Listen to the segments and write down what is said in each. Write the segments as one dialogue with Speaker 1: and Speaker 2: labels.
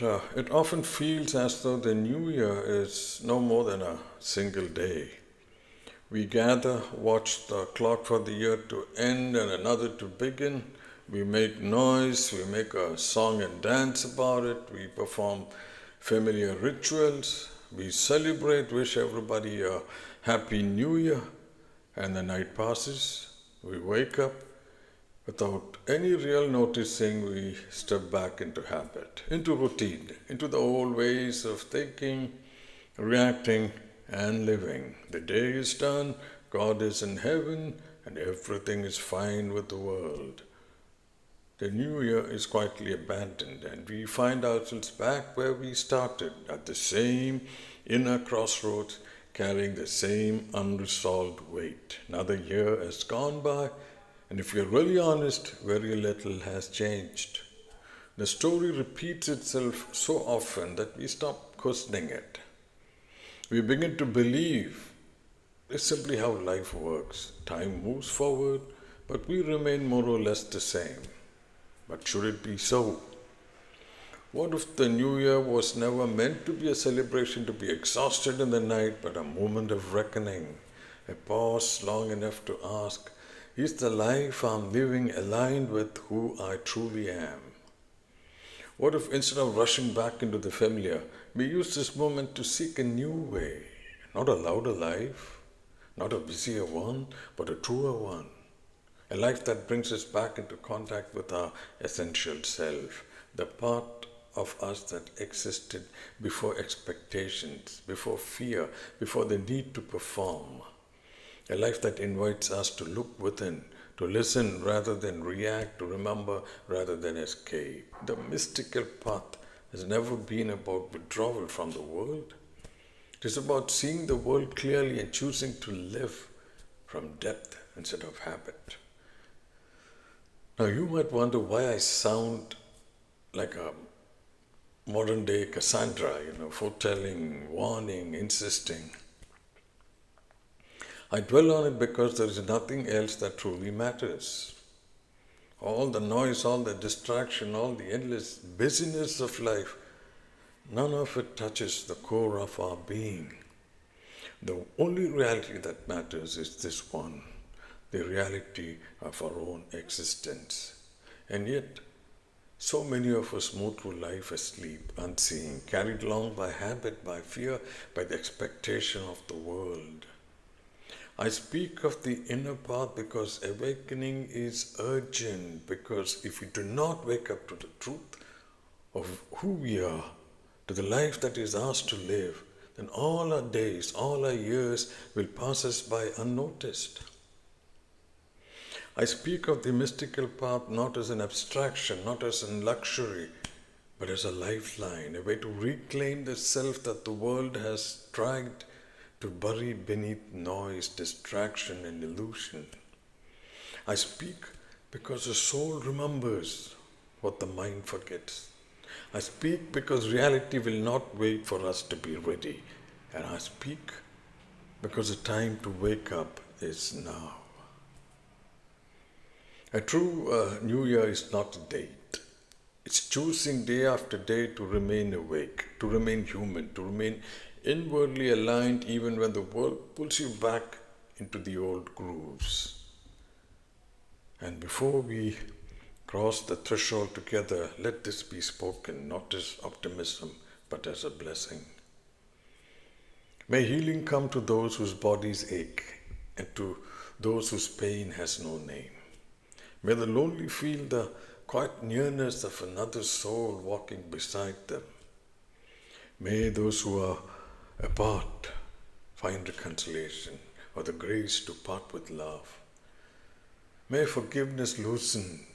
Speaker 1: it often feels as though the new year is no more than a single day. We gather, watch the clock for the year to end and another to begin. We make noise, we make a song and dance about it, we perform familiar rituals, we celebrate, wish everybody a happy new year, and the night passes. We wake up. Without any real noticing, we step back into habit, into routine, into the old ways of thinking, reacting, and living. The day is done, God is in heaven, and everything is fine with the world. The new year is quietly abandoned, and we find ourselves back where we started, at the same inner crossroads, carrying the same unresolved weight. Another year has gone by, and if you're really honest, very little has changed. The story repeats itself so often that we stop questioning it. We begin to believe it's simply how life works. Time moves forward, but we remain more or less the same. But should it be so? What if the new year was never meant to be a celebration to be exhausted in the night, but a moment of reckoning? A pause long enough to ask, is the life I'm living aligned with who I truly am? What if instead of rushing back into the familiar, we use this moment to seek a new way? Not a louder life, not a busier one, but a truer one. A life that brings us back into contact with our essential self, the part of us that existed before expectations, before fear, before the need to perform. A life that invites us to look within, to listen rather than react, to remember rather than escape. The mystical path has never been about withdrawal from the world. It is about seeing the world clearly and choosing to live from depth instead of habit. Now, you might wonder why I sound like a modern day Cassandra, foretelling, warning, insisting. I dwell on it because there is nothing else that truly matters. All the noise, all the distraction, all the endless busyness of life, none of it touches the core of our being. The only reality that matters is this one, the reality of our own existence. And yet, so many of us move through life asleep, unseen, carried along by habit, by fear, by the expectation of the world. I speak of the inner path because awakening is urgent, because if we do not wake up to the truth of who we are, to the life that is ours to live, then all our days, all our years will pass us by unnoticed. I speak of the mystical path not as an abstraction, not as a luxury, but as a lifeline, a way to reclaim the self that the world has tried to bury beneath noise, distraction, and illusion. I speak because the soul remembers what the mind forgets. I speak because reality will not wait for us to be ready. And I speak because the time to wake up is now. A true New Year is not a date. It's choosing day after day to remain awake, to remain human, to remain inwardly aligned even when the world pulls you back into the old grooves. And before we cross the threshold together, let this be spoken not as optimism but as a blessing. May healing come to those whose bodies ache and to those whose pain has no name. May the lonely feel the quiet nearness of another soul walking beside them. May those who are apart find reconciliation or the grace to part with love. May forgiveness loosen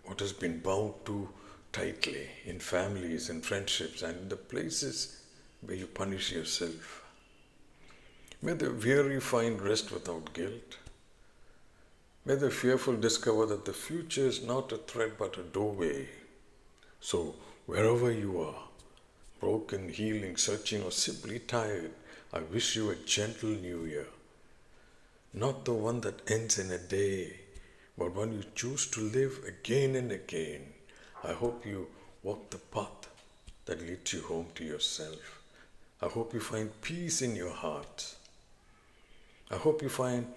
Speaker 1: what has been bound too tightly in families, in friendships, and in the places where you punish yourself. May the weary find rest without guilt. May the fearful discover that the future is not a threat but a doorway. So, wherever you are, broken, healing, searching, or simply tired, I wish you a gentle new year. Not the one that ends in a day, but one you choose to live again and again. I hope you walk the path that leads you home to yourself. I hope you find peace in your heart. I hope you find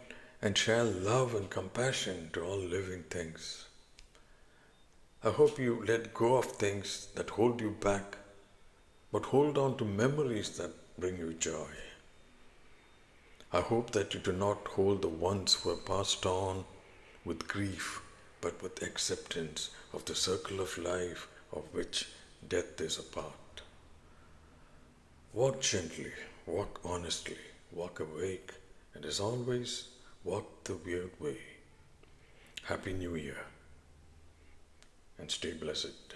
Speaker 1: and share love and compassion to all living things. I hope you let go of things that hold you back, but hold on to memories that bring you joy. I hope that you do not hold the ones who have passed on with grief, but with acceptance of the circle of life of which death is a part. Walk gently, walk honestly, walk awake, and as always, walk the Wyrd Way. Happy New Year and stay blessed.